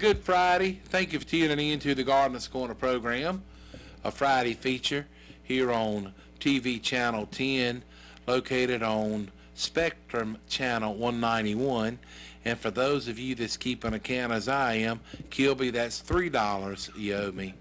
good Friday. Thank you for tuning in to the Gardener's Corner program, a Friday feature here on TV Channel 10, located on Spectrum Channel 191. And for those of you that's keeping account as I am, Kilby, that's $3 you owe me.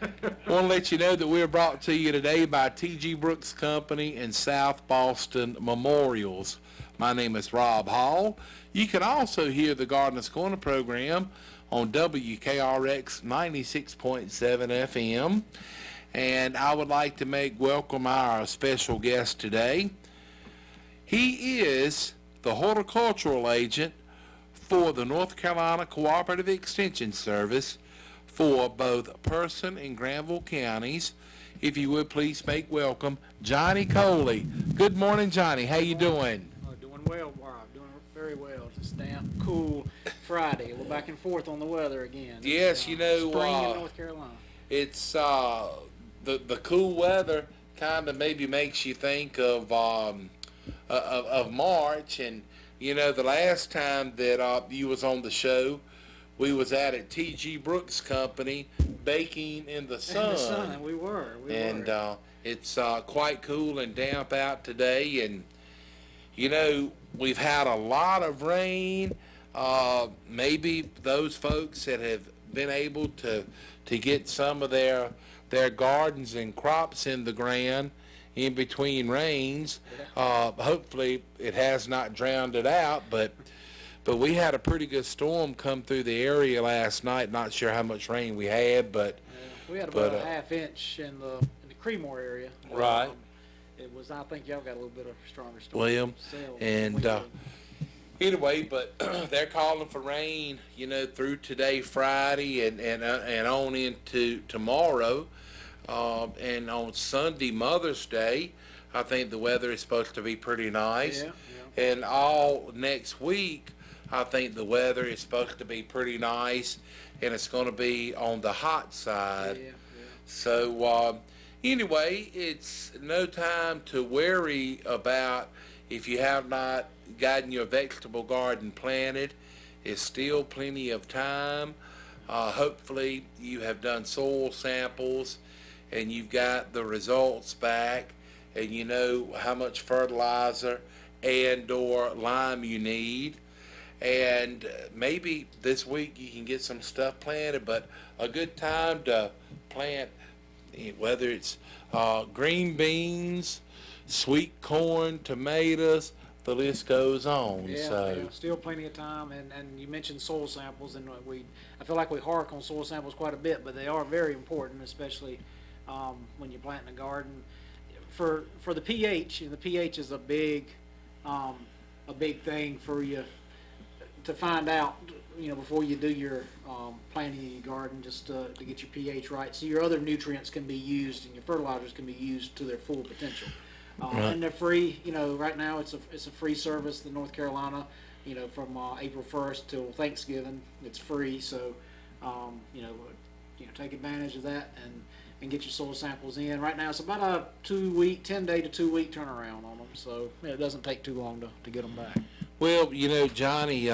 I want to let you know that we're brought to you today by T.G. Brooks Company and South Boston Memorials. My name is Rob Hall. You can also hear the Gardener's Corner program on WKRX 96.7 FM. And I would like to welcome our special guest today. He is the horticultural agent for the North Carolina Cooperative Extension Service for both Person and Granville counties. If you would please make welcome Johnny Coley. Good morning, Johnny. How you doing? Doing well, Rob. Doing very well. It's a damn cool Friday. We're back and forth on the weather again. Yes, spring in North Carolina. It's the cool weather kind of maybe makes you think of March, and the last time that you was on the show, we was at T.G. Brooks Company baking in the sun. In the sun, we were. It's quite cool and damp out today, and we've had a lot of rain. Maybe those folks that have been able to get some of their gardens and crops in the ground in between rains. Hopefully it has not drowned it out, but we had a pretty good storm come through the area last night. Not sure how much rain we had, but we had about a half inch in the Creemore area. Right. It was. I think y'all got a little bit of stronger storm. Well, and anyway, but they're calling for rain, through today, Friday, and on into tomorrow. And on Sunday, Mother's Day, I think the weather is supposed to be pretty nice. Yeah. And all next week, I think the weather is supposed to be pretty nice, and it's going to be on the hot side. Yeah. So anyway, it's no time to worry about if you have not gotten your vegetable garden planted. It's still plenty of time. Hopefully you have done soil samples and you've got the results back, and you know how much fertilizer and or lime you need. And maybe this week you can get some stuff planted, but a good time to plant, whether it's green beans, sweet corn, tomatoes, the list goes on. Yeah, still plenty of time. And you mentioned soil samples, and I feel like we hark on soil samples quite a bit, but they are very important, especially when you're planting a garden. For the pH, and the pH is a big thing for you to find out, before you do your planting in your garden, just to get your pH right, so your other nutrients can be used and your fertilizers can be used to their full potential. Right. And they're free. Right now it's a free service in North Carolina. From April 1st till Thanksgiving, it's free. So, take advantage of that and get your soil samples in. Right now it's about a 10-day to 2-week turnaround on them. So it doesn't take too long to get them back. Well, Johnny,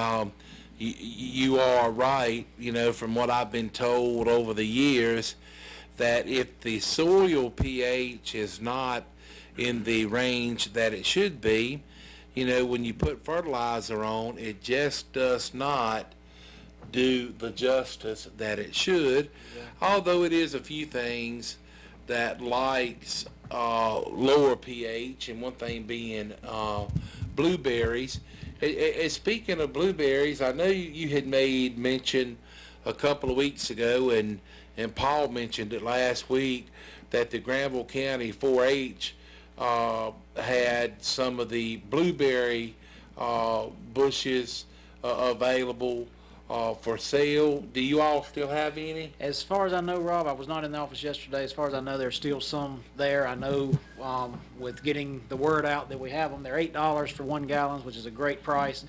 you are right, from what I've been told over the years, that if the soil pH is not in the range that it should be, when you put fertilizer on, it just does not do the justice that it should. Yeah. Although it is a few things that likes lower pH, and one thing being blueberries. Speaking of blueberries, I know you had made mention a couple of weeks ago, and Paul mentioned it last week, that the Granville County 4-H had some of the blueberry bushes available for sale. Do you all still have any? As far as I know, Rob, I was not in the office yesterday. As far as I know, there's still some there. I know with getting the word out that we have them, they're $8 for 1 gallon, which is a great price.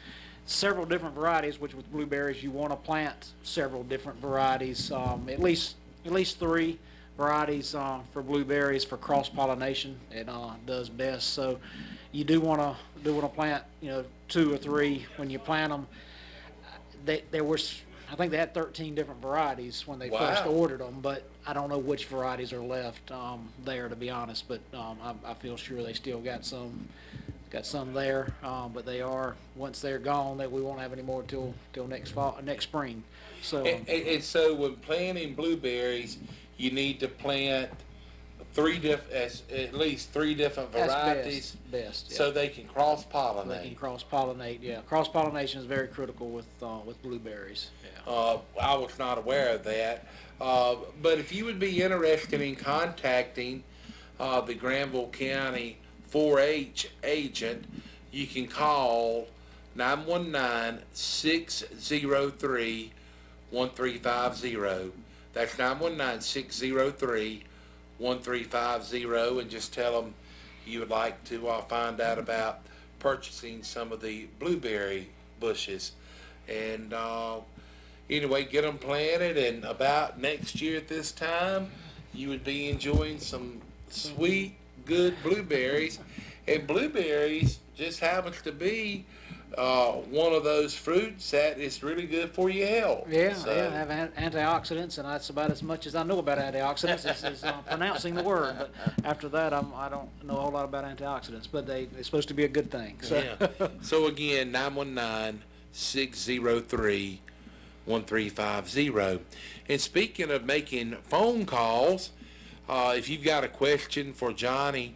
Several different varieties, which with blueberries, you want to plant several different varieties, at least 3 varieties for blueberries for cross-pollination. It does best. So you do want to plant 2 or 3 when you plant them. There was I think they had 13 different varieties when they first Wow. ordered them, but I don't know which varieties are left there, to be honest. But I feel sure they still got some there. But they are, once they're gone, that we won't have any more till next fall, next spring. So And so when planting blueberries, you need to plant at least three different that's varieties, best. Yeah. so they can cross They can pollinate. cross pollinate. Yeah, cross pollination is very critical with blueberries. Yeah. I was not aware of that. But if you would be interested in contacting the Granville County 4-H agent, you can call 919-603-1350. That's 919-603-1350, and just tell them you would like to find out about purchasing some of the blueberry bushes. And anyway, get them planted, and about next year at this time, you would be enjoying some sweet, good blueberries. And blueberries just happens to be one of those fruits that is really good for your health. Yeah, So- yeah, have antioxidants, and that's about as much as I know about antioxidants is pronouncing the word. But after that, I don't know a whole lot about antioxidants, but they're supposed to be a good thing. So. Yeah. So again, 919-603-1350. And speaking of making phone calls, if you've got a question for Johnny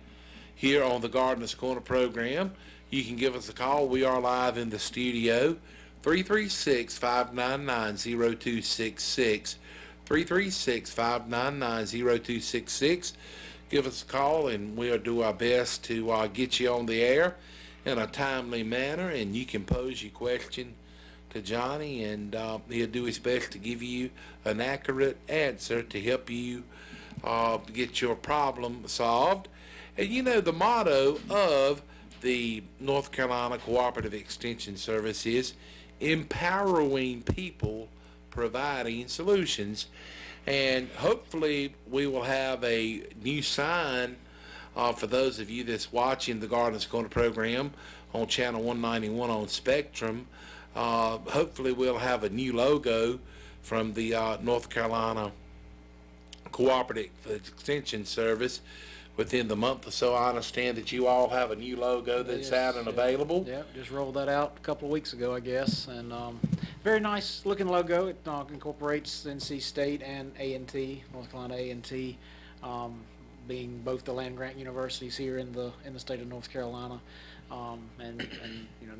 here on the Gardener's Corner program, you can give us a call. We are live in the studio, 336-599-0266, 336-599-0266. Give us a call, and we'll do our best to get you on the air in a timely manner, and you can pose your question to Johnny, and he'll do his best to give you an accurate answer to help you get your problem solved. And you know, the motto of the North Carolina Cooperative Extension Service is empowering people, providing solutions. And hopefully we will have a new sign for those of you that's watching the Gardener's Corner program on channel 191 on Spectrum. Hopefully we'll have a new logo from the North Carolina Cooperative Extension Service within the month or so. I understand that you all have a new logo that's Yes, out and yeah. available. Yeah, just rolled that out a couple of weeks ago, I guess, and very nice looking logo. It incorporates NC State and A&T, North Carolina A&T, being both the land grant universities here in the state of North Carolina, and you know,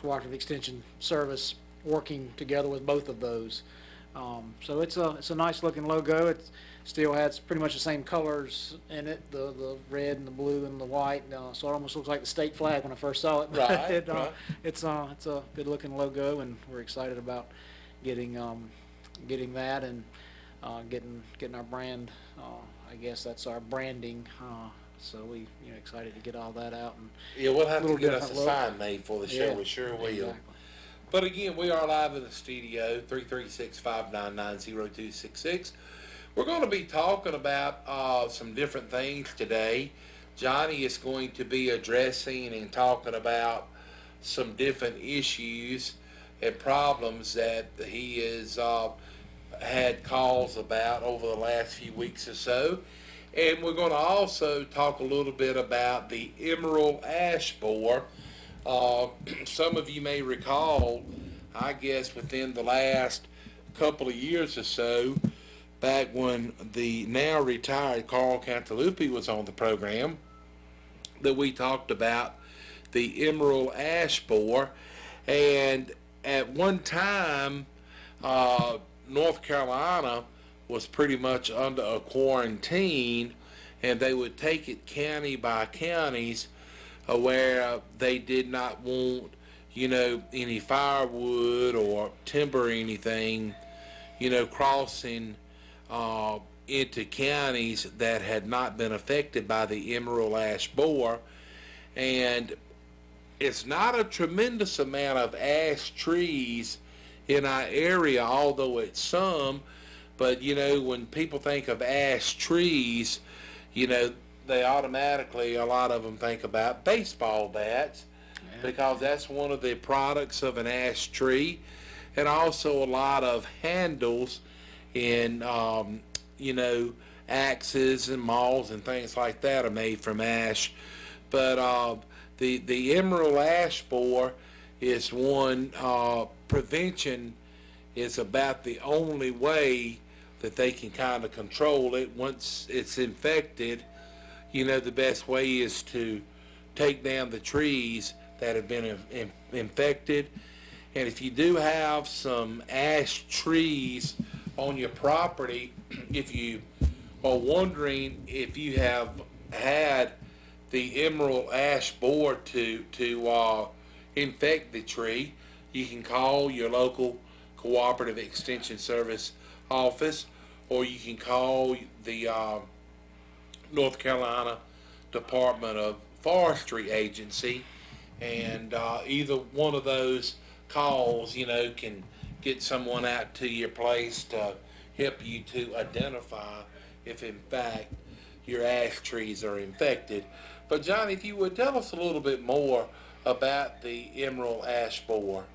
Cooperative Extension Service working together with both of those. So it's a nice looking logo. It still has pretty much the same colors in it, the red and the blue and the white. So it almost looks like the state flag when I first saw it. But Right, right. It's a good looking logo, and we're excited about getting that and getting our brand. I guess that's our branding. So we excited to get all that out. And Yeah, we'll have to Little get us a different look. sign made for the show. Yeah, We sure will. exactly. But again, we are live in the studio, 336-599-0266. We're going to be talking about some different things today. Johnny is going to be addressing and talking about some different issues and problems that he has had calls about over the last few weeks or so. And we're going to also talk a little bit about the emerald ash borer. Some of you may recall, I guess within the last couple of years or so, back when the now retired Carl Cantalupi was on the program, that we talked about the emerald ash borer. And at one time, North Carolina was pretty much under a quarantine, and they would take it county by counties where they did not want, any firewood or timber or anything, crossing into counties that had not been affected by the emerald ash borer. And it's not a tremendous amount of ash trees in our area, although it's some. But when people think of ash trees, they automatically, a lot of them think about baseball bats, because that's one of the products of an ash tree. and also a lot of handles and, you know, axes and mauls and things like that are made from ash. But the emerald ash borer is one, prevention is about the only way that they can kind of control it. Once it's infected, you know, the best way is to take down the trees that have been infected. And if you do have some ash trees on your property, if you are wondering if you have had the emerald ash borer to infect the tree, you can call your local cooperative extension service office, or you can call the North Carolina Department of Forestry Agency, and either one of those calls, you know, can get someone out to your place to help you to identify if in fact your ash trees are infected. But John, if you would tell us a little bit more about the emerald ash borer.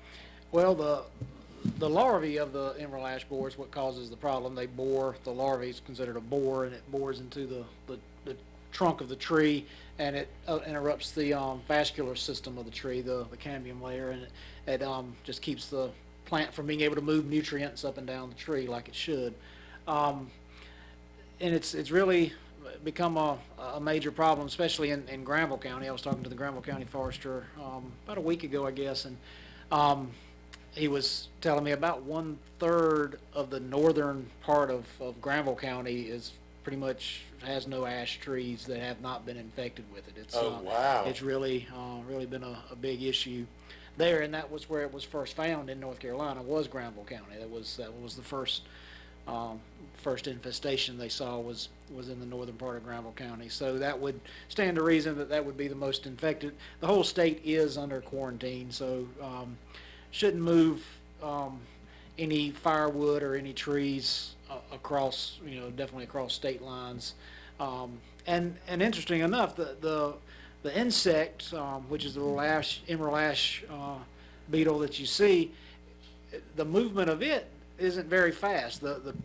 Well, the larvae of the emerald ash borer is what causes the problem. They bore, the larvae is considered a borer, and it bores into the trunk of the tree, and it interrupts the vascular system of the tree, the cambium layer, and it just keeps the plant from being able to move nutrients up and down the tree like it should. And it's really become a major problem, especially in Granville County. I was talking to the Granville County forester about a week ago, I guess, and he was telling me about 1/3 of the northern part of Granville County is pretty much has no ash trees that have not been infected with it. It's, wow. It's really been a big issue there, and that was where it was first found in North Carolina, was Granville County. That was the first infestation they saw was in the northern part of Granville County. So that would stand to reason that would be the most infected. The whole state is under quarantine, so shouldn't move any firewood or any trees across, you know, definitely across state lines. And interesting enough, the insect, which is the little emerald ash beetle that you see, the movement of it isn't very fast. The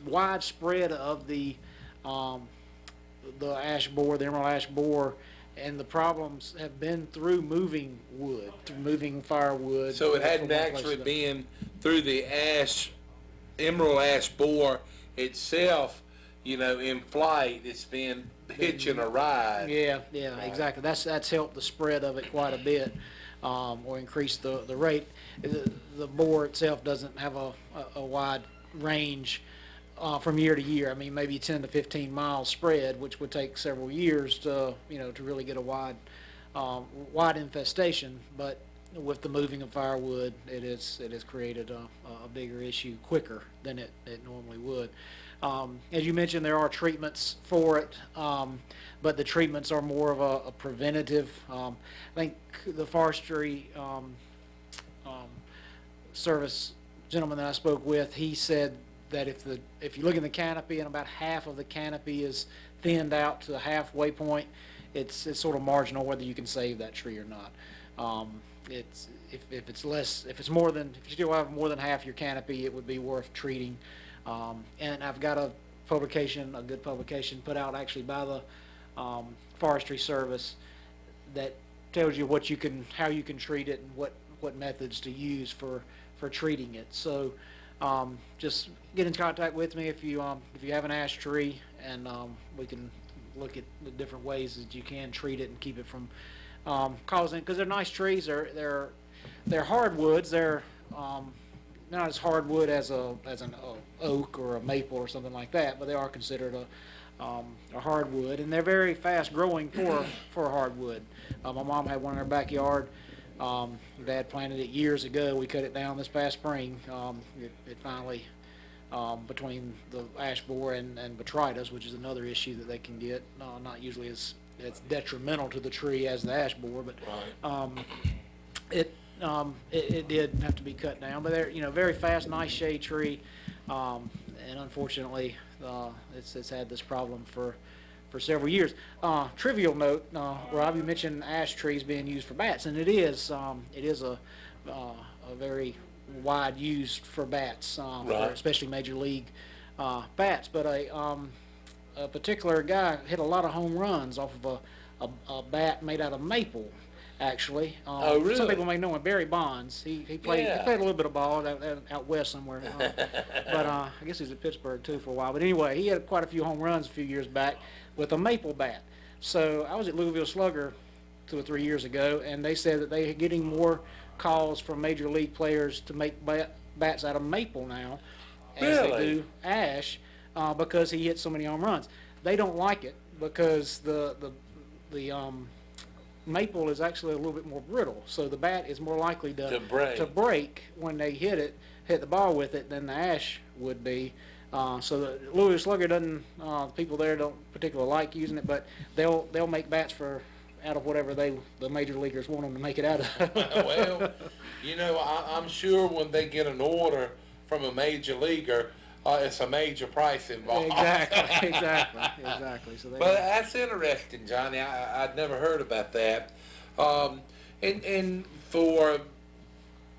widespread of the ash borer, the emerald ash borer, and the problems have been through moving wood, through moving firewood. So it hadn't actually been through the emerald ash borer itself, you know, in flight. It's been hitching a ride. Yeah, Right. exactly. That's helped the spread of it quite a bit, or increased the rate. The borer itself doesn't have a wide range from year to year. I mean, maybe 10 to 15 miles spread, which would take several years to really get a wide infestation. But with the moving of firewood, it has created a bigger issue quicker than it normally would. As you mentioned, there are treatments for it, but the treatments are more of a preventative. I think the forestry service gentleman that I spoke with, he said that if you look in the canopy and about half of the canopy is thinned out to the halfway point, it's sort of marginal whether you can save that tree or not. If you still have more than half your canopy, it would be worth treating. And I've got a good publication put out actually by the Forestry Service that tells you how you can treat it and what methods to use for treating it. So just get in contact with me if you have an ash tree, and we can look at the different ways that you can treat it and keep it from causing, because they're nice trees. They're hardwoods. They're not as hardwood as an oak or a maple or something like that, but they are considered a hardwood, and they're very fast growing for a hardwood. My mom had one in her backyard. Dad planted it years ago. We cut it down this past spring. It finally, between the ash borer and botrytis, which is another issue that they can get, not usually as detrimental to the tree as the ash borer, but it did have to be cut down. But they're very fast, nice shade tree, and unfortunately it's had this problem for several years. Trivial note, Rob, you mentioned ash trees being used for bats, and it is a very wide used for bats, Right. especially major league bats. But a particular guy hit a lot of home runs off of a bat made out of maple. Actually, Oh, really? some people may know him, Barry Bonds. He played Yeah. he played a little bit of ball out west somewhere, but I guess he was at Pittsburgh too for a while. But anyway, he had quite a few home runs a few years back with a maple bat. So I was at Louisville Slugger 2 or 3 years ago, and they said that they are getting more calls from major league players to make bats out of maple now, as they Really? do ash, because he hit so many home runs. They don't like it because the maple is actually a little bit more brittle, so the bat is more likely To break. to break when they hit the ball with it than the ash would be. So the Louisville Slugger doesn't, people there don't particularly like using it, but they'll make bats out of whatever the major leaguers want them to make it out of. Well, I'm sure when they get an order from a major leaguer, it's a major price involved. Exactly. So But that's interesting, Johnny. I'd never heard about that. And for,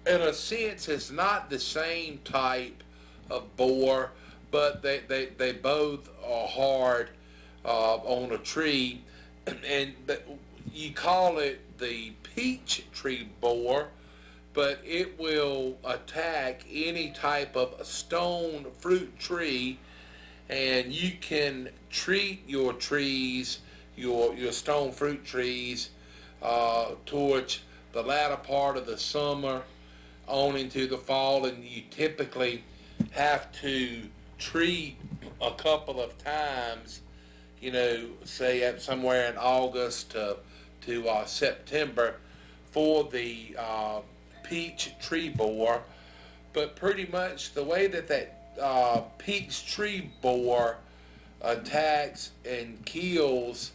in a sense, it's not the same type of bore, but they both are hard on a tree, and you call it the peach tree borer, but it will attack any type of stone fruit tree, and you can treat your trees, your stone fruit trees, towards the latter part of the summer on into the fall, and you typically have to treat a couple of times, say at somewhere in August to September for the peach tree borer. But pretty much the way that peach tree borer attacks and kills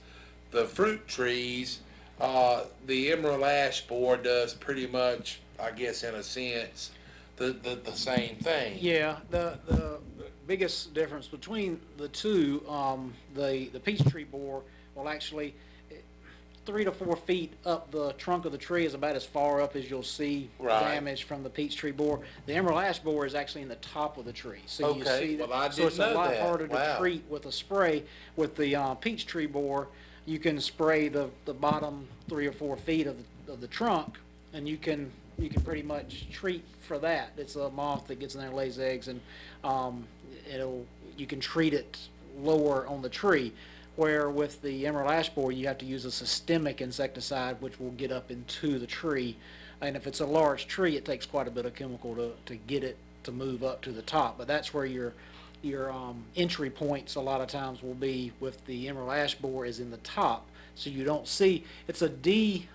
the fruit trees, the emerald ash borer does pretty much, I guess in a sense, the same thing. Yeah, the biggest difference between the two, the peach tree borer will actually 3 to 4 feet up the trunk of the tree is about as far up as you'll see Right. damage from the peach tree borer. The emerald ash borer is actually in the top of the tree, so you Okay, see that. well, I So it's didn't a know lot that. harder to Wow. treat with a spray. With the peach tree borer, you can spray the bottom 3 or 4 feet of the trunk, and you can pretty much treat for that. It's a moth that gets in there and lays eggs, and you can treat it lower on the tree. Where with the emerald ash borer, you have to use a systemic insecticide, which will get up into the tree. And if it's a large tree, it takes quite a bit of chemical to get it to move up to the top. But that's where your entry points a lot of times will be with the emerald ash borer is in the top. So you don't see, it's a D,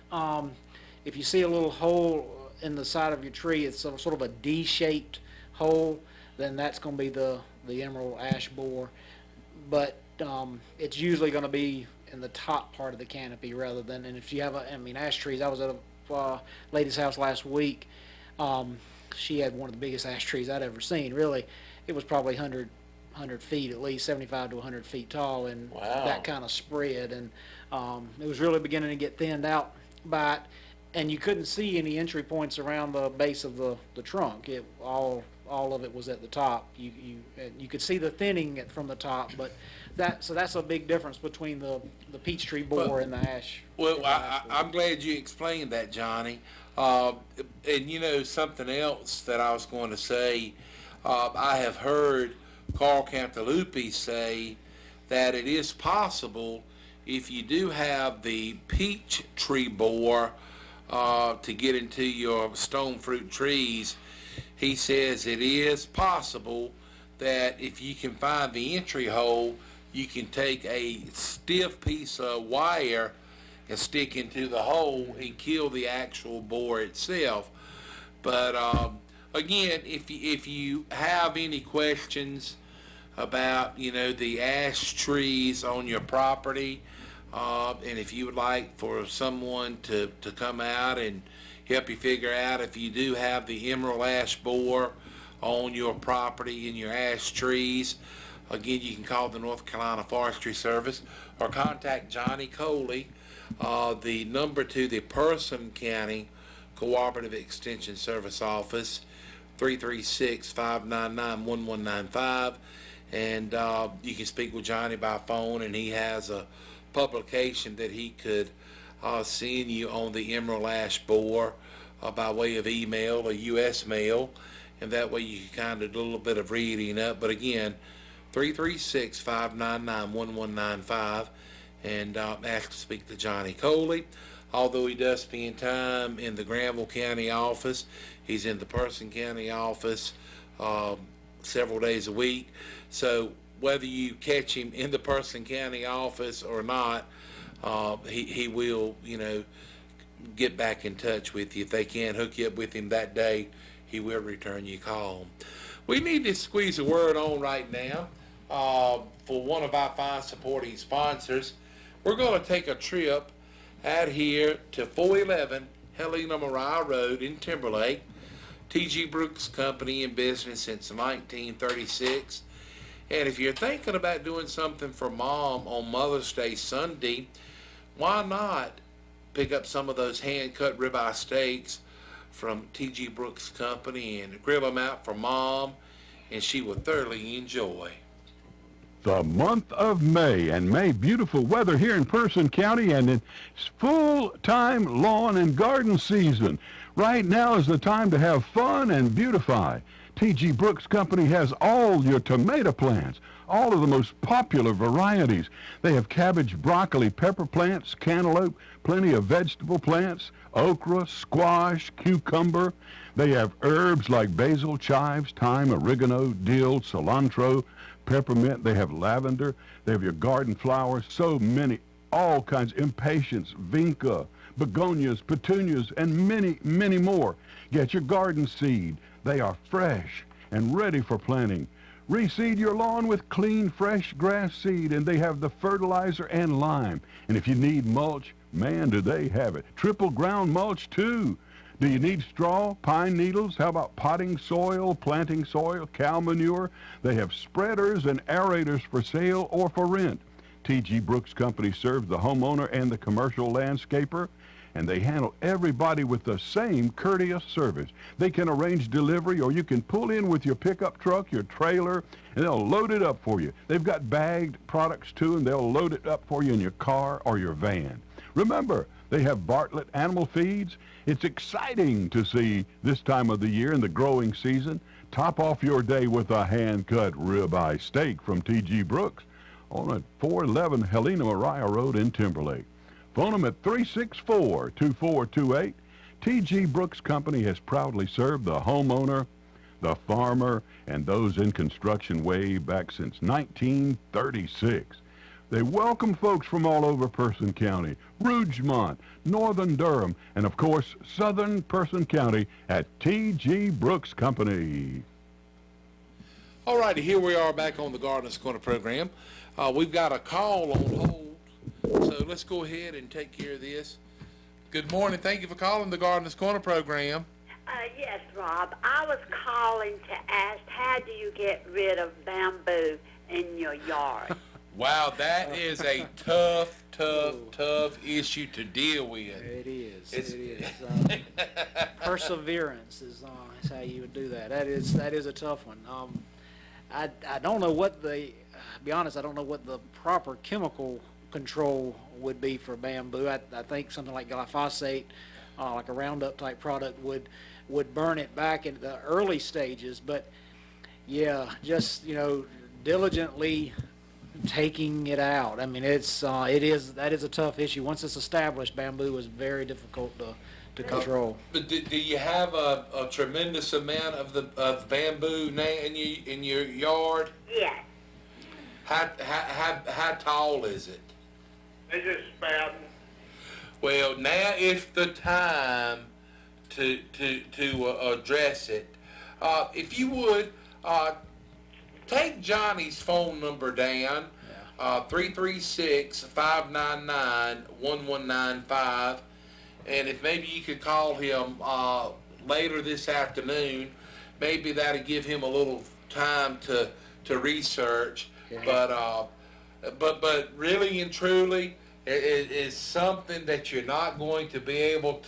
if you see a little hole in the side of your tree, it's sort of a D-shaped hole, then that's going to be the emerald ash borer. But it's usually going to be in the top part of the canopy rather than, and if you have ash trees. I was at a lady's house last week. She had one of the biggest ash trees I'd ever seen. Really, it was probably 100 feet, at least 75 to 100 feet tall, and Wow. that kind of spread. And it was really beginning to get thinned out by it, and you couldn't see any entry points around the base of the trunk. It all of it was at the top. You could see the thinning from the top, but that's a big difference between the peach tree borer and the ash. Well, I'm glad you explained that, Johnny. And something else that I was going to say, I have heard Carl Cantalupi say that it is possible, if you do have the peach tree borer to get into your stone fruit trees, he says it is possible that if you can find the entry hole, you can take a stiff piece of wire and stick into the hole and kill the actual borer itself. But again, if you have any questions about the ash trees on your property, and if you would like for someone to come out and help you figure out if you do have the emerald ash borer on your property and your ash trees, again, you can call the North Carolina Forestry Service or contact Johnny Coley. The number to the Person County Cooperative Extension Service office 336-599-1195. And you can speak with Johnny by phone, and he has a publication that he could send you on the Emerald Ash Borer by way of email or U.S. mail, and that way you can kind of do a little bit of reading up. But again, 336-599-1195, and ask to speak to Johnny Coley. Although he does spend time in the Granville County office, he's in the Person County office several days a week. So whether you catch him in the Person County office or not, he will, get back in touch with you. If they can't hook you up with him that day, he will return your call. We need to squeeze a word on right now for one of our fine supporting sponsors. We're going to take a trip out here to 411 Helena Mariah Road in Timberlake. T.G. Brooks Company in business since 1936. And if you're thinking about doing something for Mom on Mother's Day Sunday, why not pick up some of those hand-cut ribeye steaks from T.G. Brooks Company and grill them out for Mom, and she will thoroughly enjoy. The month of May, and May beautiful weather here in Person County, and it's full-time lawn and garden season. Right now is the time to have fun and beautify. T.G. Brooks Company has all your tomato plants, all of the most popular varieties. They have cabbage, broccoli, pepper plants, cantaloupe, plenty of vegetable plants, okra, squash, cucumber. They have herbs like basil, chives, thyme, oregano, dill, cilantro, peppermint. They have lavender. They have your garden flowers, so many, all kinds, impatiens, vinca, begonias, petunias, and many, many more. Get your garden seed. They are fresh and ready for planting. Reseed your lawn with clean, fresh grass seed, and they have the fertilizer and lime. And if you need mulch, man, do they have it. Triple ground mulch, too. Do you need straw, pine needles? How about potting soil, planting soil, cow manure? They have spreaders and aerators for sale or for rent. T.G. Brooks Company serves the homeowner and the commercial landscaper, and they handle everybody with the same courteous service. They can arrange delivery, or you can pull in with your pickup truck, your trailer, and they'll load it up for you. They've got bagged products too, and they'll load it up for you in your car or your van. Remember, they have Bartlett Animal Feeds. It's exciting to see this time of the year in the growing season. Top off your day with a hand-cut ribeye steak from T.G. Brooks on at 411 Helena Mariah Road in Timberlake. Phone them at 364-2428. T.G. Brooks Company has proudly served the homeowner, the farmer, and those in construction way back since 1936. They welcome folks from all over Person County, Rougemont, Northern Durham, and of course, Southern Person County at T.G. Brooks Company. All righty, here we are back on the Gardeners Corner program. We've got a call on hold, so let's go ahead and take care of this. Good morning. Thank you for calling the Gardeners Corner program. Yes, Rob. I was calling to ask, how do you get rid of bamboo in your yard? Wow, that is a tough issue to deal with. It is. Perseverance is how you would do that. That is a tough one. I don't know what to be honest, I don't know what the proper chemical control would be for bamboo. I think something like glyphosate, like a Roundup type product, would burn it back in the early stages. But yeah, just diligently taking it out. I mean, that is a tough issue. Once it's established, bamboo is very difficult to control. But do you have a tremendous amount of bamboo now in your yard? Yes. How tall is it? They just spouting. Well, now is the time to address it. If you would, take Johnny's phone number down, 336-599-1195, and if maybe you could call him later this afternoon, maybe that'll give him a little time to research. Yeah. But really and truly, it is something that you're not going to be able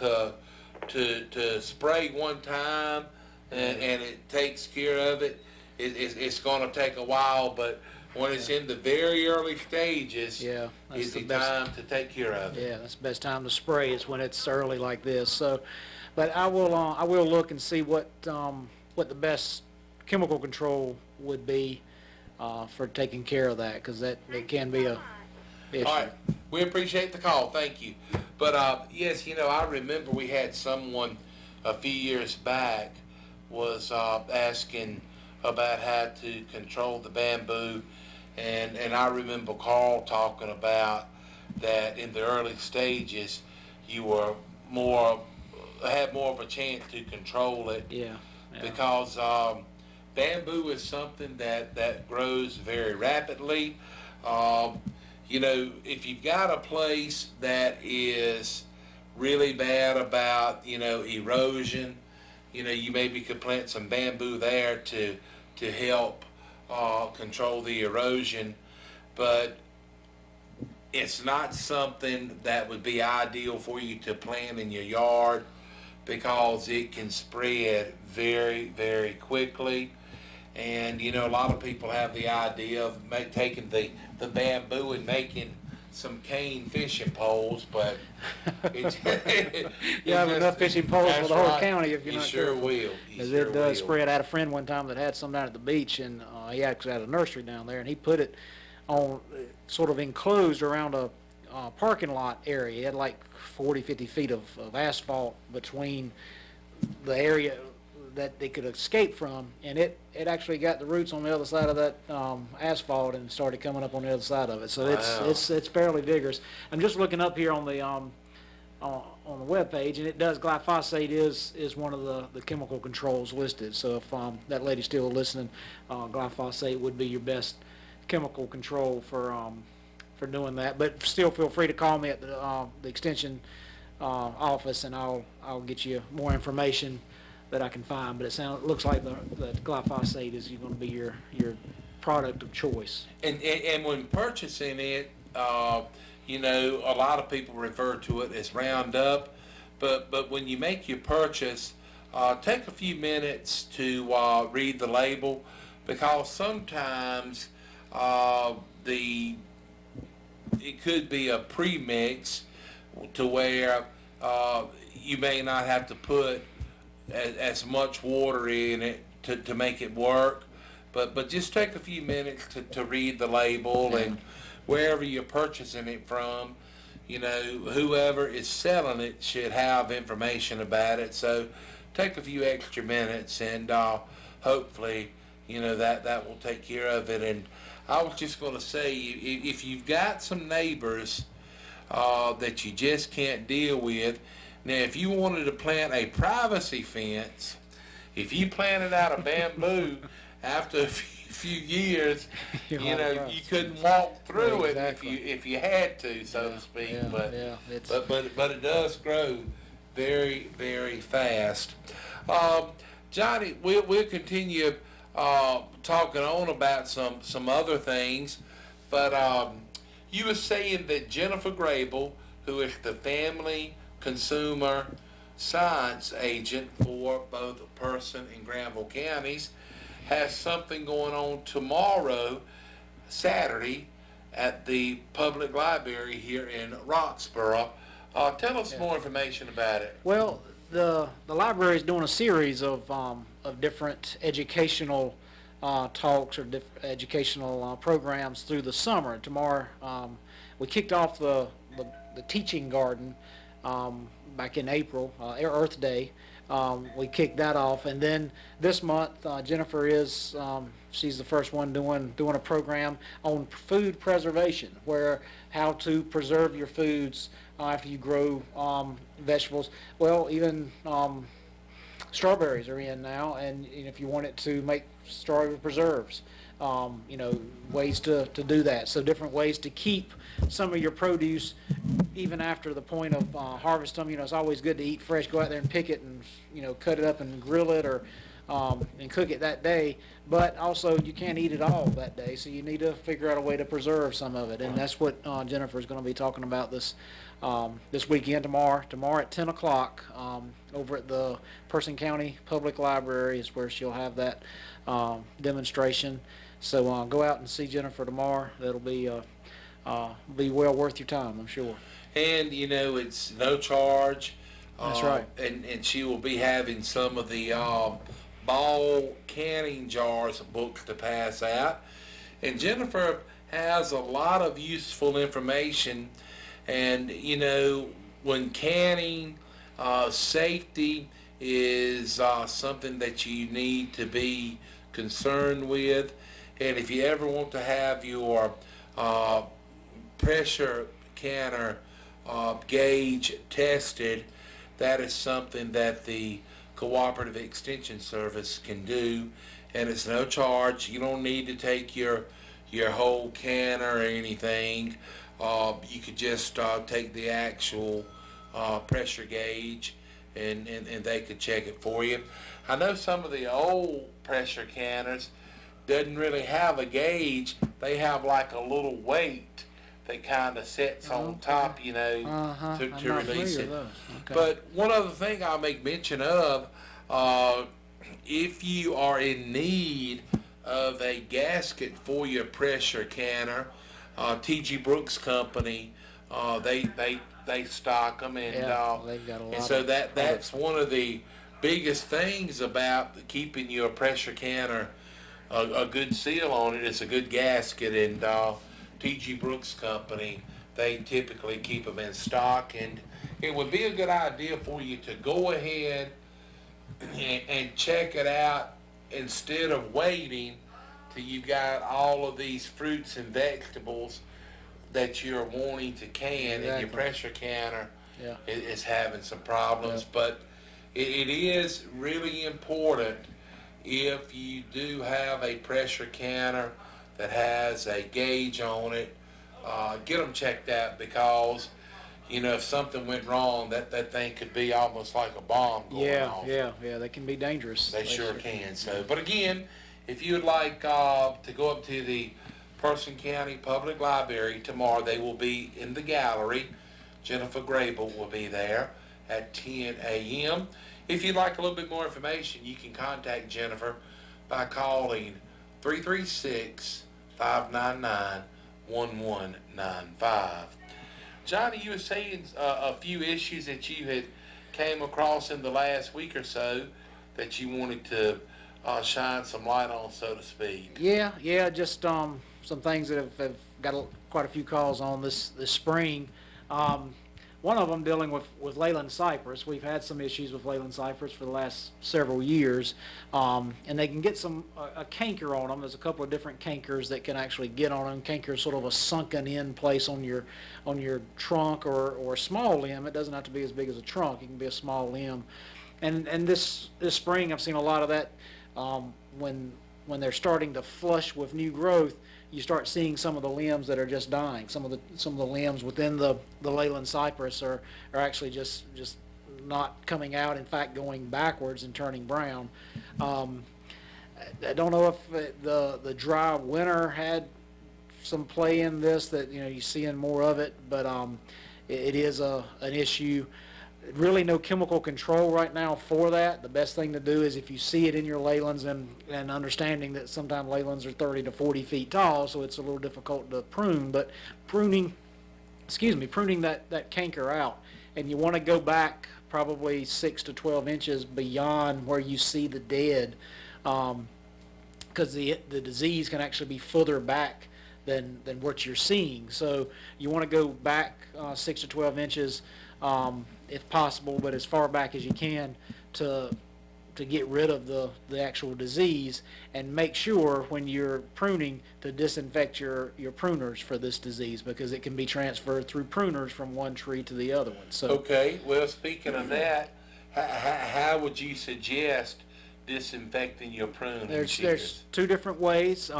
to spray one time and it takes care of it. It's going to take a while, but when it's in the very early stages, Yeah, that's it's the the best. time to take care of it. Yeah, that's the best time to spray is when it's early like this. So, but I will look and see what the best chemical control would be for taking care of that, because it can be a issue. All right, we appreciate the call, thank you. But yes, I remember we had someone a few years back was asking about how to control the bamboo, and I remember Carl talking about that in the early stages you were had more of a chance to control it. Yeah. Because bamboo is something that grows very rapidly. If you've got a place that is really bad about, erosion, you maybe could plant some bamboo there to help control the erosion, but it's not something that would be ideal for you to plant in your yard because it can spread very, very quickly. And, a lot of people have the idea of taking the bamboo and making some cane fishing poles, but You have enough fishing poles for the whole right. county if you're You not sure careful. will. You Because sure it does will. spread. I had a friend one time that had some down at the beach, and he actually had a nursery down there, and he put it on sort of enclosed around a parking lot area. He had like 40, 50 feet of asphalt between the area that they could escape from, and it actually got the roots on the other side of that asphalt and started coming up on the other side of it. So Wow. it's fairly vigorous. I'm just looking up here on the webpage, and it does, glyphosate is one of the chemical controls listed. So if that lady's still listening, glyphosate would be your best chemical control for doing that. But still feel free to call me at the extension office, and I'll get you more information that I can find. But it looks like the glyphosate is going to be your product of choice. And when purchasing it, a lot of people refer to it as Roundup, but when you make your purchase, take a few minutes to read the label, because sometimes it could be a premix to where you may not have to put as much water in it to make it work, but just take a few minutes to read the label. And wherever you're purchasing it from, whoever is selling it should have information about it. So take a few extra minutes, and hopefully that will take care of it. And I was just going to say, if you've got some neighbors that you just can't deal with, now if you wanted to plant a privacy fence, if you planted out of bamboo, after a few years, you couldn't walk through Exactly. it if you had to, so to speak. Yeah, but yeah, but it does grow very, very fast. Johnny, we'll continue talking on about some other things, but you were saying that Jennifer Grable, who is the family consumer science agent for both Person and Granville counties, has something going on tomorrow, Saturday, at the public library here in Roxborough. Tell us more information about it. Well, the library is doing a series of different educational talks or educational programs through the summer. Tomorrow, we kicked off the teaching garden back in April, Earth Day. We kicked that off, and then this month Jennifer is she's the first one doing a program on food preservation, where how to preserve your foods after you grow vegetables. Well, even strawberries are in now, and if you wanted to make strawberry preserves, ways to do that. So different ways to keep some of your produce even after the point of harvest them. It's always good to eat fresh. Go out there and pick it and cut it up and grill it, or and cook it that day. But also, you can't eat it all that day, so you need to figure out a way to preserve some of it. And that's what Jennifer's going to be talking about this weekend, tomorrow at 10 o'clock over at the Person County Public Library is where she'll have that demonstration. So go out and see Jennifer tomorrow. That'll be well worth your time, I'm sure. And, you know, it's no charge. That's right. And she will be having some of the ball canning jars books to pass out. And Jennifer has a lot of useful information. And, you know, when canning, safety is something that you need to be concerned with. And if you ever want to have your pressure canner gauge tested, that is something that the Cooperative Extension Service can do, and it's no charge. You don't need to take your whole canner or anything. You could just take the actual pressure gauge, and they could check it for you. I know some of the old pressure canners doesn't really have a gauge. They have like a little weight that kind of sits on top, you know, to release it. Okay. But one other thing I'll make mention of, if you are in need of a gasket for your pressure canner, T.G. Brooks Company, they stock them, and they've got a lot so of that's one of the biggest things about keeping your pressure canner a good seal on it. It's a good gasket, and T.G. Brooks Company, they typically keep them in stock, and it would be a good idea for you to go ahead and check it out instead of waiting till you've got all of these fruits and vegetables that you're wanting to can, and your pressure canner is having some problems. But it is really important, if you do have a pressure canner that has a gauge on it, get them checked out, because, you know, if something went wrong, that thing could be almost like a bomb going off. Yeah, they can be dangerous. They sure can. So, but again, if you would like to go up to the Person County Public Library tomorrow, they will be in the gallery. Jennifer Grable will be there at 10 a.m. If you'd like a little bit more information, you can contact Jennifer by calling 336-599-1195. Johnny, you were saying a few issues that you had came across in the last week or so that you wanted to shine some light on, so to speak. Yeah, just some things that have got quite a few calls on this spring. One of them dealing with Leyland cypress. We've had some issues with Leyland cypress for the last several years, and they can get a canker on them. There's a couple of different cankers that can actually get on them. Canker is sort of a sunken in place on your trunk or a small limb. It doesn't have to be as big as a trunk. It can be a small limb. And this spring I've seen a lot of that when they're starting to flush with new growth. You start seeing some of the limbs that are just dying. Some of the limbs within the Leyland cypress are actually just not coming out. In fact, going backwards and turning brown. I don't know if the dry winter had some play in this, that you're seeing more of it, but it is an issue. Really no chemical control right now for that. The best thing to do is, if you see it in your Leylands, and understanding that sometimes Leylands are 30 to 40 feet tall, so it's a little difficult to prune, but pruning that canker out, and you want to go back probably 6 to 12 inches beyond where you see the dead, because the disease can actually be further back than what you're seeing. So you want to go back 6 to 12 inches if possible, but as far back as you can to get rid of the actual disease, and make sure when you're pruning to disinfect your pruners for this disease, because it can be transferred through pruners from one tree to the other one. So Okay, well, speaking of that, how would you suggest disinfecting your pruning there's shears? two different ways.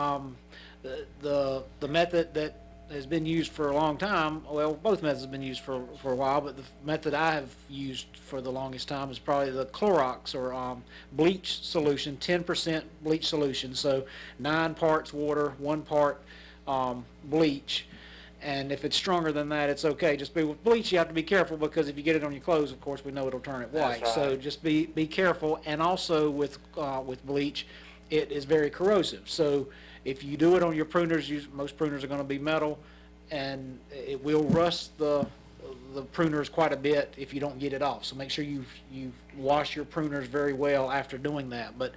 The method that has been used for a long time, well, both methods have been used for a while, but the method I have used for the longest time is probably the Clorox or bleach solution, 10% bleach solution. So 9 parts water, 1 part bleach. And if it's stronger than that, it's okay. Just be with bleach, you have to be careful because if you get it on your clothes, of course, we know it'll turn it white. That's So right. just be careful. And also with bleach, it is very corrosive. So if you do it on your pruners, most pruners are going to be metal, and it will rust the pruners quite a bit if you don't get it off. So make sure you wash your pruners very well after doing that. But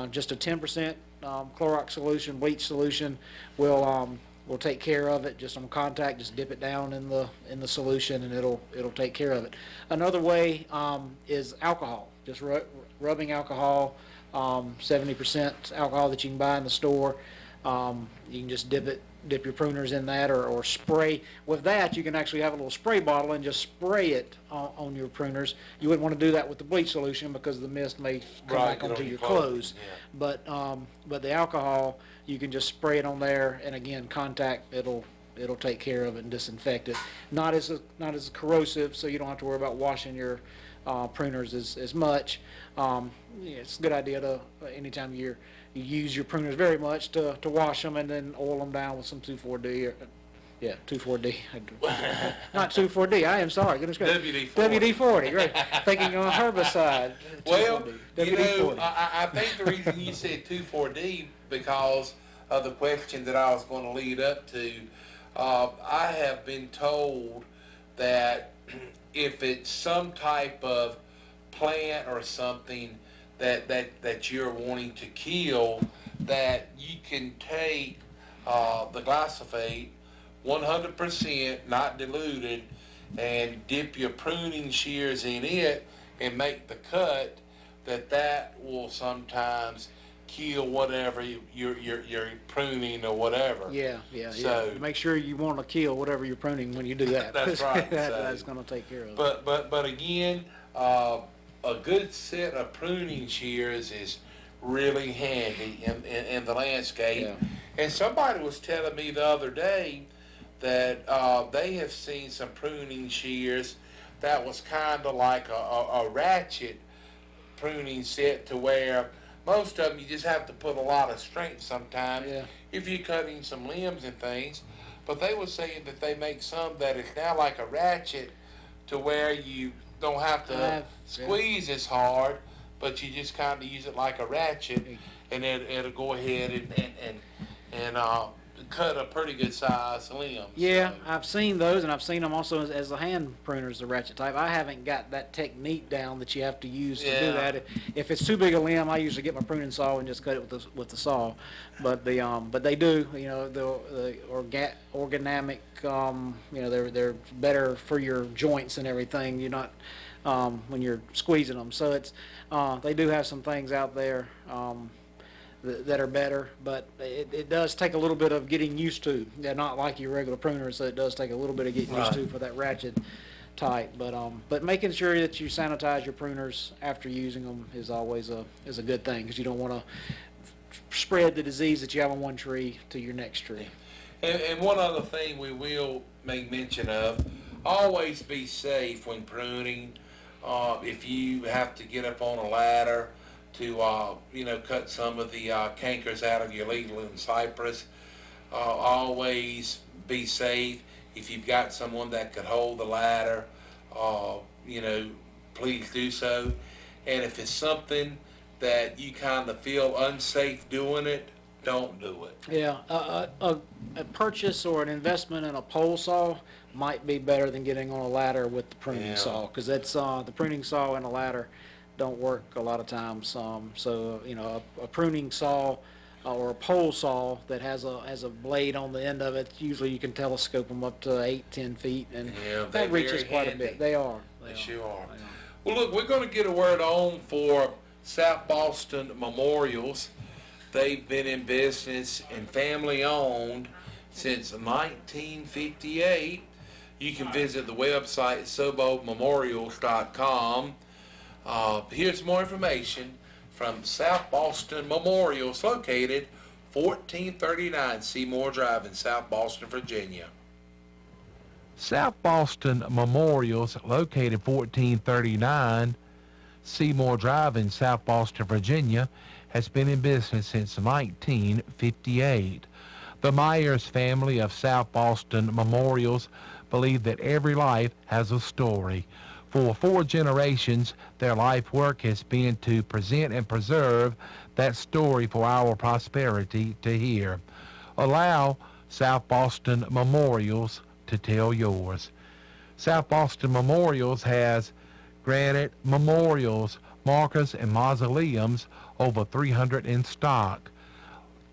just a 10% Clorox solution, bleach solution, will take care of it. Just on contact, just dip it down in the solution, and it'll take care of it. Another way is alcohol. Just rubbing alcohol, 70% alcohol that you can buy in the store. You can just dip your pruners in that, or spray. With that, you can actually have a little spray bottle and just spray it on your pruners. You wouldn't want to do that with the bleach solution because the mist may come Right, back get onto on your your clothes. clothes, yeah. But the alcohol, you can just spray it on there, and again, contact, it'll take care of it and disinfect it. Not as corrosive, so you don't have to worry about washing your pruners as much. It's a good idea to anytime you use your pruners very much to wash them and then oil them down with some 2,4-D. 2,4-D. Not 2,4-D. I am sorry. Goodness gracious. WD-40. WD-40. Right. Thinking on herbicide. Well, 2,4-D. you know, WD-40. I think the reason you said 2,4-D because of the question that I was going to lead up to. I have been told that if it's some type of plant or something that you're wanting to kill, that you can take the glyphosate 100%, not diluted, and dip your pruning shears in it and make the cut, that will sometimes kill whatever you're pruning or whatever. Yeah. So- Make sure you want to kill whatever you're pruning when you do that. That's right. That's going to take care of it. But again, a good set of pruning shears is really handy in the landscape. Yeah. And somebody was telling me the other day that they have seen some pruning shears that was kind of like a ratchet pruning set, to where most of them you just have to put a lot of strength sometimes Yeah. if you're cutting some limbs and things. But they were saying that they make some that is now like a ratchet, to where you don't have to squeeze as hard, but you just kind of use it like a ratchet, and it'll go ahead and cut a pretty good size limb. Yeah, So, I've seen those, and I've seen them also as the hand pruners, the ratchet type. I haven't got that technique down that you have to use to do Yeah. that. If it's too big a limb, I usually get my pruning saw and just cut it with the saw. But they do, the organic, they're better for your joints and everything. You're not when you're squeezing them. So they do have some things out there that are better, but it does take a little bit of getting used to. They're not like your regular pruners, so it does take a little bit of getting used to for that ratchet type. But making sure that you sanitize your pruners after using them is always a good thing, because you don't want to spread the disease that you have on one tree to your next tree. and one other thing we will make mention of: always be safe when pruning. If you have to get up on a ladder to cut some of the cankers out of your legal and cypress, always be safe. If you've got someone that could hold the ladder, please do so. And if it's something that you kind of feel unsafe doing it, don't do it. Yeah, a purchase or an investment in a pole saw might be better than getting on a ladder with the pruning Yeah. saw, because that's the pruning saw and a ladder don't work a lot of times. So a pruning saw or a pole saw that has a blade on the end of it, usually you can telescope them up to 8-10 feet, and Yeah, they're that reaches very quite a handy. bit. They are. They sure are. Well, look, we're going to get a word on for South Boston Memorials. They've been in business and family owned since 1958. You can visit the website sobomemorials.com. Here's more information from South Boston Memorials, located 1439 Seymour Drive in South Boston, Virginia. South Boston Memorials, located 1439 Seymour Drive in South Boston, Virginia, has been in business since 1958. The Myers family of South Boston Memorials believe that every life has a story. For 4 generations, their life work has been to present and preserve that story for our prosperity to hear. Allow South Boston Memorials to tell yours. South Boston Memorials has granite memorials, markers, and mausoleums, over 300 in stock.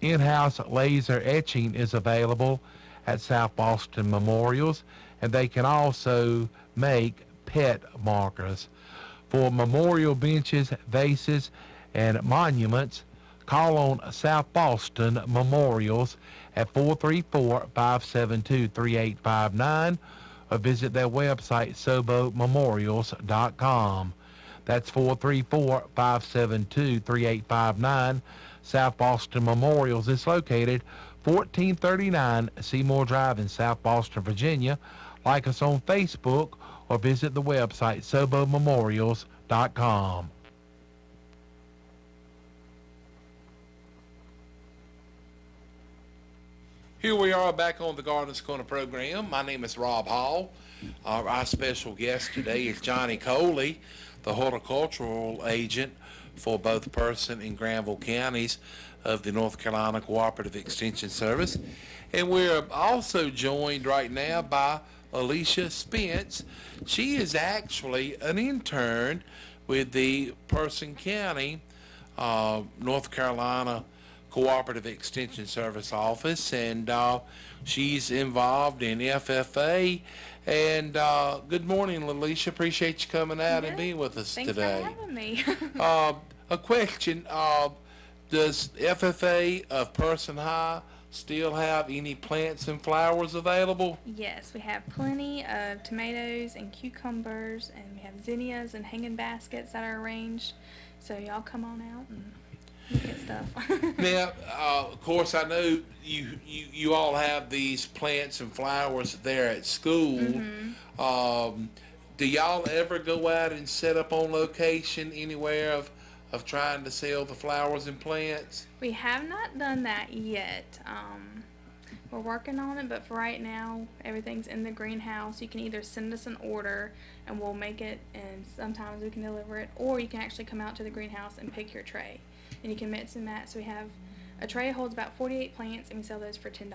In-house laser etching is available at South Boston Memorials, and they can also make pet markers. For memorial benches, vases, and monuments, call on South Boston Memorials at 434-572-3859 or visit their website, sobomemorials.com. That's 434-572-3859. South Boston Memorials is located 1439 Seymour Drive in South Boston, Virginia. Like us on Facebook or visit the website sobomemorials.com. Here we are back on the Gardeners Corner program. My name is Rob Hall. Our special guest today is Johnny Coley, the horticultural agent for both Person and Granville counties of the North Carolina Cooperative Extension Service. And we're also joined right now by Alicia Spence. She is actually an intern with the Person County, North Carolina Cooperative Extension Service office, and she's involved in FFA. And good morning, Alicia. Appreciate you coming out and being with us today. Thanks for having me. A question, does FFA of Person High still have any plants and flowers available? Yes, we have plenty of tomatoes and cucumbers, and we have zinnias and hanging baskets that are arranged. So y'all come on out and look at stuff. Now, of course, I know you all have these plants and flowers there at school. Mm-hmm. Do y'all ever go out and set up on location anywhere of trying to sell the flowers and plants? We have not done that yet. We're working on it, but for right now, everything's in the greenhouse. You can either send us an order and we'll make it, and sometimes we can deliver it, or you can actually come out to the greenhouse and pick your tray. And you can mix and match. So we have a tray holds about 48 plants, and we sell those for $10.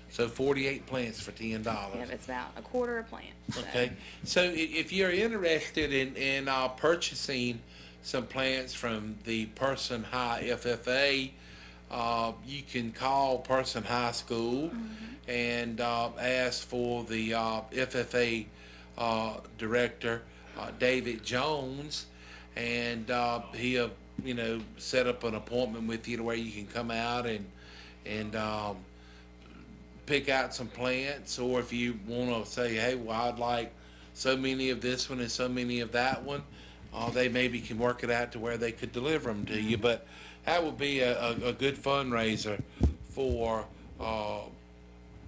So 48 plants for $10. Yeah, it's about a quarter a plant. So. Okay. So if you're interested in purchasing some plants from the Person High FFA, you can call Person High School and ask for the FFA director, David Jones, and he'll set up an appointment with you to where you can come out and pick out some plants. Or if you want to say, hey, well, I'd like so many of this one and so many of that one, they maybe can work it out to where they could deliver them to you. But that would be a good fundraiser for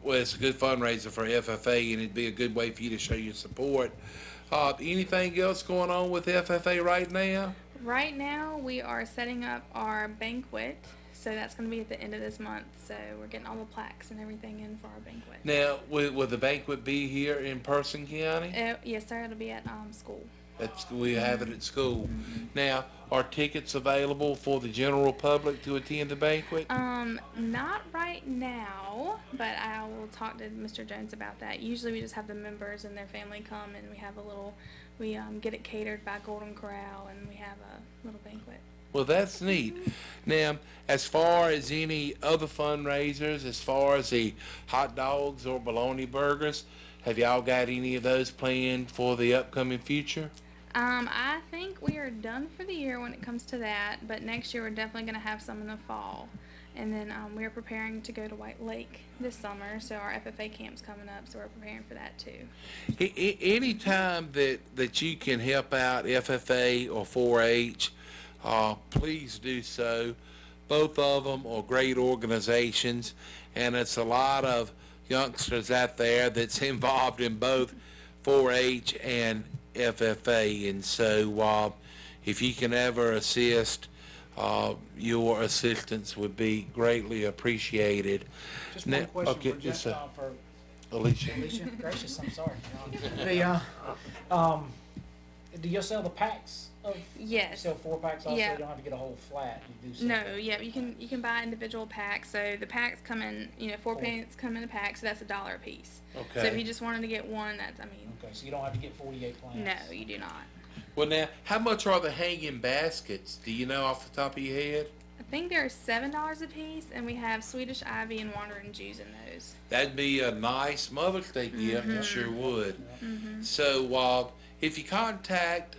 it's a good fundraiser for FFA, and it'd be a good way for you to show your support. Anything else going on with FFA right now? Right now, we are setting up our banquet, so that's going to be at the end of this month. So we're getting all the plaques and everything in for our banquet. Now, will the banquet be here in Person County? Yes, sir. It'll be at school. We have it at school. Now, are tickets available for the general public to attend the banquet? Not right now, but I will talk to Mr. Jones about that. Usually we just have the members and their family come, and we have we get it catered by Golden Corral, and we have a little banquet. Well, that's neat. Now, as far as any other fundraisers, as far as the hot dogs or bologna burgers, have y'all got any of those planned for the upcoming future? I think we are done for the year when it comes to that, but next year we're definitely going to have some in the fall. And then we are preparing to go to White Lake this summer, so our FFA camp's coming up, so we're preparing for that too. Any time that you can help out FFA or 4-H, please do so. Both of them are great organizations, and it's a lot of youngsters out there that's involved in both 4-H and FFA. And so if you can ever assist, your assistance would be greatly appreciated. Just one question okay, for yes, Jeff, sir. for Alicia. Alicia. Gracious, I'm sorry. Do you sell the packs of? Yes. Sell 4-packs also. Yeah. You don't have to get a whole flat. You do sell. No, yeah, you can buy individual packs. So the packs come in, 4 pants come in a pack, so that's $1 a piece. So if Okay. you just wanted to get one, that's, Okay, so you don't have to get 48 plants. no, you do not. Well, now, how much are the hanging baskets? Do you know off the top of your head? I think they're $7 a piece, and we have Swedish Ivy and Wandering Jews in those. That'd be a nice Mother's Day gift. It sure would. So, if you contact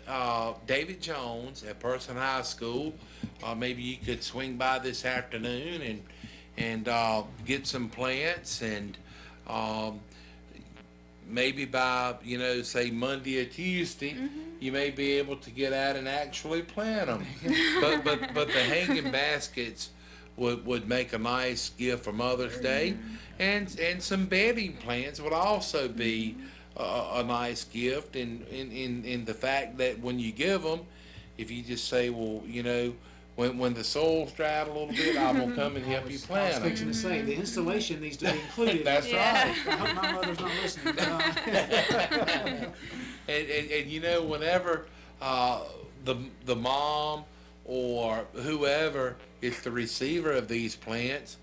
David Jones at Person High School, maybe you could swing by this afternoon and get some plants, and maybe by say Monday or Tuesday, you may be able to get out and actually plant them. but the hanging baskets would make a nice gift for Mother's Day, and some bedding plants would also be a nice gift in the fact that when you give them, if you just say, well, when the soil's dried a little bit, I'm gonna come and help you I was plant them. fixing to say, the installation needs to be included. That's Yeah. I hope my mother's not listening. And whenever the mom or whoever is the receiver of these plants,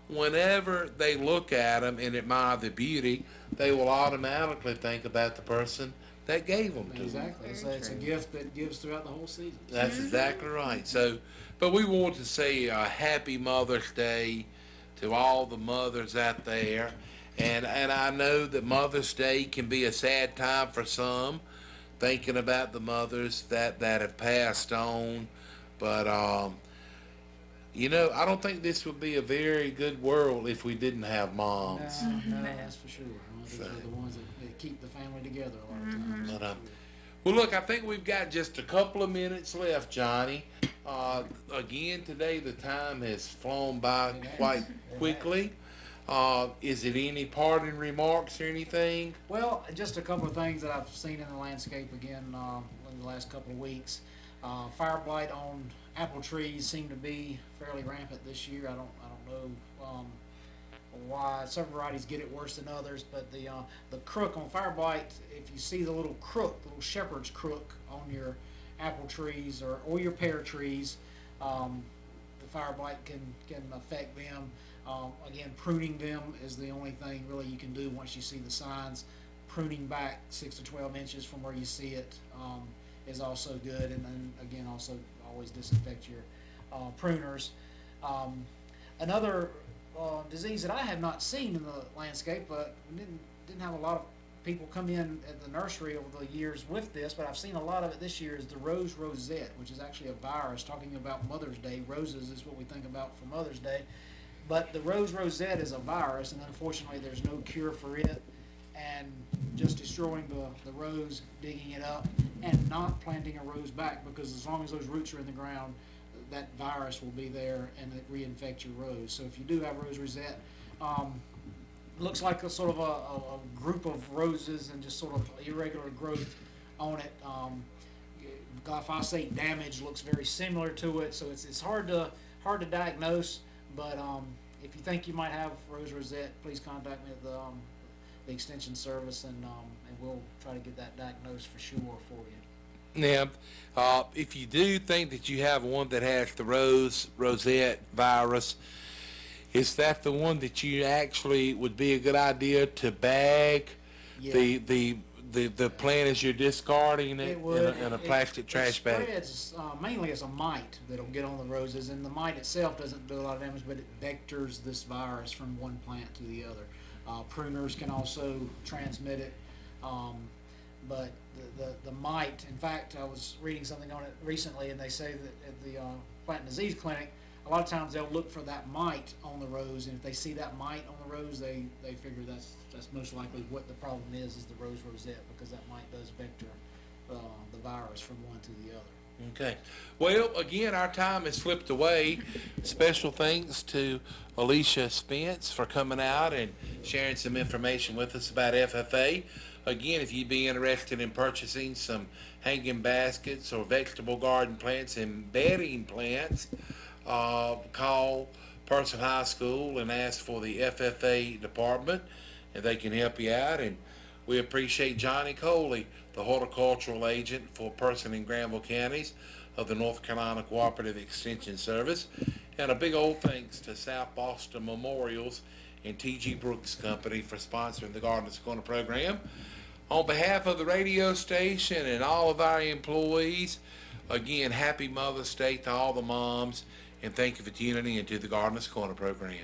whenever they look at them and admire the beauty, they will automatically think about the person that gave them to them. Exactly. It's a gift that gives throughout the whole season. That's exactly right. So, but we want to say a happy Mother's Day to all the mothers out there. And I know that Mother's Day can be a sad time for some, thinking about the mothers that have passed on. But, I don't think this would be a very good world if we didn't have moms. No, that's for sure. Mothers are the ones that keep the family together a lot of times. But, well, look, I think we've got just a couple of minutes left, Johnny. Again, today the time has flown by quite quickly. Is it any parting remarks or anything? Well, just a couple of things that I've seen in the landscape again in the last couple of weeks. Fire blight on apple trees seem to be fairly rampant this year. I don't know why some varieties get it worse than others, but the crook on fire blight, if you see the little crook, the little shepherd's crook on your apple trees or your pear trees, the fire blight can affect them. Again, pruning them is the only thing really you can do once you see the signs. Pruning back 6 to 12 inches from where you see it is also good, and then again also always disinfect your pruners. Another disease that I have not seen in the landscape, but didn't have a lot of people come in at the nursery over the years with this, but I've seen a lot of it this year, is the rose rosette, which is actually a virus. Talking about Mother's Day, roses is what we think about for Mother's Day, but the rose rosette is a virus, and unfortunately there's no cure for it, and just destroying the rose, digging it up, and not planting a rose back, because as long as those roots are in the ground, that virus will be there and it reinfect your rose. So if you do have rose rosette, looks like a sort of a group of roses and just sort of irregular growth on it. Glyphosate damage looks very similar to it, so it's hard to diagnose. But if you think you might have rose rosette, please contact me at the extension service, and we'll try to get that diagnosed for sure for you. Now, if you do think that you have one that has the rosette virus, is that the one that you actually would be a good idea to bag the plant as you're discarding it in a plastic trash bag? It spreads mainly as a mite that'll get on the roses, and the mite itself doesn't do a lot of damage, but it vectors this virus from one plant to the other. Pruners can also transmit it, but the mite, in fact, I was reading something on it recently, and they say that at the Plant and Disease Clinic, a lot of times they'll look for that mite on the rose, and if they see that mite on the rose, they figure that's most likely what the problem is the rose rosette, because that mite does vector the virus from one to the other. Okay. Well, again, our time has slipped away. Special thanks to Alicia Spence for coming out and sharing some information with us about FFA. Again, if you'd be interested in purchasing some hanging baskets or vegetable garden plants and bedding plants, call Person High School and ask for the FFA department, and they can help you out. And we appreciate Johnny Coley, the horticultural agent for Person and Granville counties of the North Carolina Cooperative Extension Service. And a big old thanks to South Boston Memorials and T.G. Brooks Company for sponsoring the Gardeners Corner program. On behalf of the radio station and all of our employees, again, happy Mother's Day to all the moms, and thank you for tuning in to the Gardeners Corner program.